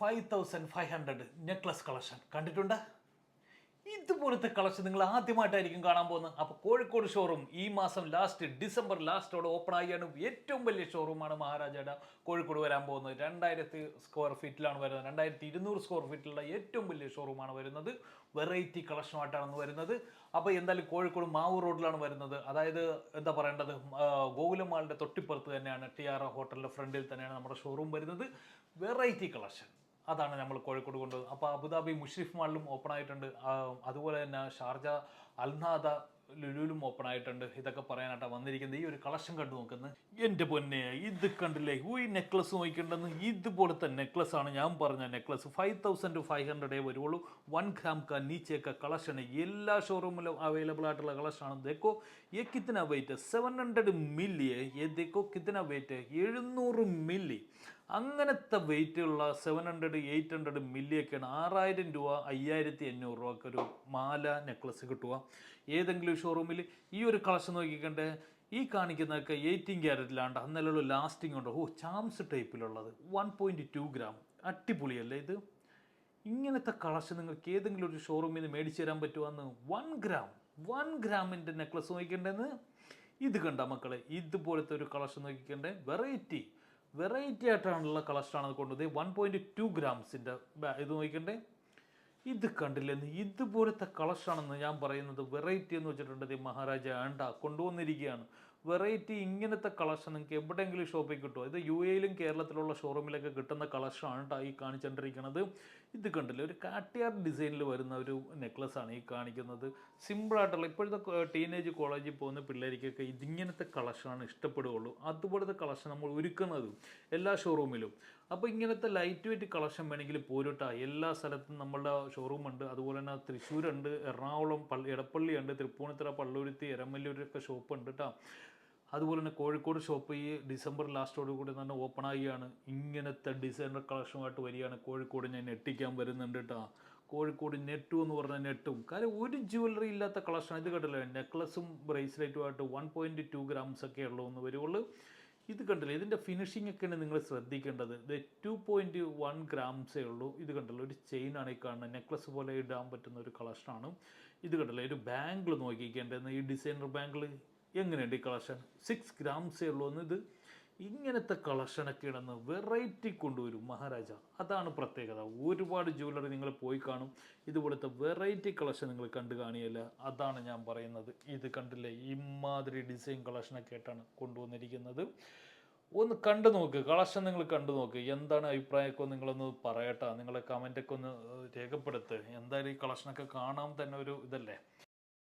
5500 necklace collection കണ്ടിട്ടുണ്ട്. ഇതുപോലത്തെ collection നിങ്ങൾ ആദ്യമായിട്ടായിരിക്കും കാണാൻ പോകുന്നത്. അപ്പോൾ കോഴിക്കോട് ഷോറൂം ഈ മാസം ലാസ്റ്റ് ഡിസംബർ ലാസ്റ്റോടെ ഓപ്പൺ ആയാണ്. ഏറ്റവും വലിയ ഷോറൂമാണ് മഹാരാജയുടെ കോഴിക്കോട് വരാൻ പോകുന്നത്. 2000 സ്ക്വയർ ഫീറ്റിലാണ് വരുന്നത്. 2200 സ്ക്വയർ ഫീറ്റിലുള്ള ഏറ്റവും വലിയ ഷോറൂമാണ് വരുന്നത്. വെറൈറ്റി കളക്ഷനുമായിട്ടാണ് വരുന്നത്. അപ്പോൾ എന്തായാലും കോഴിക്കോട് മാവൂർ റോഡിലാണ് വരുന്നത്. അതായത് എന്താ പറയേണ്ടത്, ഗോകുലം മാളിൻ്റെ തൊട്ടിപ്പുറത്ത് തന്നെയാണ്, ടിആർ ഹോട്ടലിൻ്റെ ഫ്രണ്ടിൽ തന്നെയാണ് നമ്മുടെ ഷോറൂം വരുന്നത്. വെറൈറ്റി കളക്ഷൻ അതാണ് നമ്മൾ കോഴിക്കോട് കൊണ്ടുപോകുന്നത്. അപ്പോൾ അബുദാബി മുഷ്രിഫ് മാളിലും ഓപ്പൺ ആയിട്ടുണ്ട്. അതുപോലെ തന്നെ ഷാർജ അൽനാദ ലുലുലും ഓപ്പൺ ആയിട്ടുണ്ട്. ഇതൊക്കെ പറയാനായിട്ടാണ് വന്നിരിക്കുന്നത്. ഈ ഒരു കളക്ഷൻ കണ്ടു നോക്കുന്നത് എൻ്റെ പൊന്നെ, ഇത് കണ്ടില്ലേ, ഈ നെക്ലസ് നോക്കിയിട്ടുണ്ടെന്ന്. ഇതുപോലത്തെ നെക്ലസ് ആണ് ഞാൻ പറഞ്ഞ നെക്ലസ്. 5500 വരുള്ളൂ. 1 ഗ്രാം का नीचे का കളക്ഷൻ എല്ലാ ഷോറൂമിലും അവൈലബിൾ ആയിട്ടുള്ള കളക്ഷനാണ്. देखो ये कितना वेट है, 700 मिली है. ये देखो कितना वेट है, 700 मिली. അങ്ങനത്തെ വെയിറ്റുള്ള 700 800 മില്ലിയൊക്കെയാണ്. 6000 രൂപ 5500 രൂപക്ക് ഒരു മാല നെക്ലസ് കിട്ടുക ഏതെങ്കിലും ഷോറൂമിൽ. ഈ ഒരു കളക്ഷൻ നോക്കിക്കണ്ടേ, ഈ കാണിക്കുന്നതൊക്കെ 18 ക്യാരറ്റിലാണ്ട് അന്നല്ലോ ലാസ്റ്റിംഗ് ഉണ്ട്. ചാംസ് ടൈപ്പിലുള്ളത് 1.2 ഗ്രാം. അടിപൊളിയല്ലേ ഇത്? ഇങ്ങനത്തെ കളക്ഷൻ നിങ്ങൾക്ക് ഏതെങ്കിലും ഒരു ഷോറൂമിൽ നിന്ന് മേടിച്ചു തരാൻ പറ്റുമെന്ന്. 1 ഗ്രാമിൻ്റെ നെക്ലസ് നോക്കിക്കണ്ടെന്ന്. ഇത് കണ്ട മക്കളെ, ഇതുപോലത്തെ ഒരു കളക്ഷൻ നോക്കിക്കണ്ടേ. വെറൈറ്റി ആയിട്ടാണുള്ള കളക്ഷനാണ് കൊണ്ടുപോയി. 1.2 ഗ്രാംസിൻ്റെ ഇത് നോക്കണ്ടേ. ഇത് കണ്ടില്ലെന്ന്, ഇതുപോലത്തെ കളക്ഷനാണെന്ന് ഞാൻ പറയുന്നത്. വെറൈറ്റി എന്ന് വെച്ചിട്ടുണ്ടെങ്കിൽ മഹാരാജ കൊണ്ടുവന്നിരിക്കുകയാണ്. വെറൈറ്റി ഇങ്ങനത്തെ കളക്ഷൻ നിങ്ങൾക്ക് എവിടെയെങ്കിലും ഷോപ്പിൽ കിട്ടുമോ? ഇത് യു എയിലും കേരളത്തിലുള്ള ഷോറൂമിലൊക്കെ കിട്ടുന്ന കളക്ഷനാണ് ഈ കാണിച്ചുകൊണ്ടിരിക്കുന്നത്. ഇത് കണ്ടില്ല, ഒരു കാട്ടിയാർ ഡിസൈനിൽ വരുന്ന ഒരു നെക്ലസ് ആണ് ഈ കാണിക്കുന്നത്. സിമ്പിളായിട്ടുള്ള ഇപ്പോഴത്തെ ടീനേജ് കോളേജിൽ പോകുന്ന പിള്ളേർക്കൊക്കെ ഇതിങ്ങനത്തെ കളക്ഷനാണ് ഇഷ്ടപ്പെടുകയുള്ളൂ. അതുപോലത്തെ കളക്ഷൻ നമ്മൾ ഒരുക്കുന്നത് എല്ലാ ഷോറൂമിലും. അപ്പോൾ ഇങ്ങനത്തെ ലൈറ്റ് വെയിറ്റ് കളക്ഷൻ വേണമെങ്കിൽ പോരുട്ടാ. എല്ലാ സ്ഥലത്തും നമ്മളുടെ ഷോറൂമുണ്ട്. അതുപോലെ തന്നെ തൃശ്ശൂരുണ്ട്, എറണാകുളം എടപ്പള്ളിയുണ്ട്, തൃപ്പൂണിത്തുറ, പള്ളുരുത്തി, എരമല്ലൂരൊക്കെ ഷോപ്പ് ഉണ്ട് കേട്ടോ. അതുപോലെ തന്നെ കോഴിക്കോട് ഷോപ്പ് ഈ ഡിസംബർ ലാസ്റ്റോട് കൂടി തന്നെ ഓപ്പൺ ആവുകയാണ്. ഇങ്ങനത്തെ ഡിസൈനർ കളക്ഷനുമായിട്ട് വരികയാണ്. കോഴിക്കോട് ഞാൻ ഞെട്ടിക്കാൻ വരുന്നുണ്ട് കേട്ടോ. കോഴിക്കോട് നെട്ടു എന്ന് പറഞ്ഞാൽ നെട്ടും. കാര്യം ഒരു ജ്വല്ലറി ഇല്ലാത്ത കളക്ഷൻ. ഇത് കണ്ടില്ലേ, നെക്ലസും ബ്രേസ്ലെറ്റുമായിട്ട് 1.2 ഗ്രാംസ് ഒക്കെ ഉള്ളൂ എന്ന് വരുള്ളൂ. ഇത് കണ്ടില്ലേ, ഇതിൻ്റെ ഫിനിഷിംഗ് ഒക്കെയാണ് നിങ്ങൾ ശ്രദ്ധിക്കേണ്ടത്. ഇത് 2.1 ഗ്രാംസേ ഉള്ളൂ. ഇത് കണ്ടല്ലോ, ഒരു ചെയിനാണ് ഈ കാണുന്നത്. നെക്ലസ് പോലെ ഇടാൻ പറ്റുന്ന ഒരു കളക്ഷനാണ്. ഇത് കണ്ടല്ലോ, ഒരു ബാങ്കിൾ നോക്കിക്കേണ്ടത്. ഈ ഡിസൈനർ ബാങ്കിൾ എങ്ങനെയുണ്ട് ഈ കളക്ഷൻ? 6 ഗ്രാംസേ ഉള്ളൂ എന്ന്. ഇത് ഇങ്ങനത്തെ കളക്ഷനൊക്കെ ഇടുന്ന വെറൈറ്റി കൊണ്ടുവരും മഹാരാജ. അതാണ് പ്രത്യേകത. ഒരുപാട് ജ്വല്ലറി നിങ്ങൾ പോയി കാണും, ഇതുപോലത്തെ വെറൈറ്റി കളക്ഷൻ നിങ്ങൾ കണ്ടു കാണിയല്ല. അതാണ് ഞാൻ പറയുന്നത്. ഇത് കണ്ടില്ലേ, ഇമാതിരി ഡിസൈൻ കളക്ഷനൊക്കെ ആയിട്ടാണ് കൊണ്ടുവന്നിരിക്കുന്നത്. ഒന്ന് കണ്ടു നോക്ക്, കളക്ഷൻ നിങ്ങൾ കണ്ടു നോക്ക്. എന്താണ് അഭിപ്രായമൊക്കെ നിങ്ങളൊന്ന് പറയട്ടെ. നിങ്ങളെ കമൻറ്റൊക്കെ ഒന്ന് രേഖപ്പെടുത്ത്. എന്തായാലും ഈ കളക്ഷനൊക്കെ കാണാൻ തന്നെ ഒരു ഇതല്ലേ.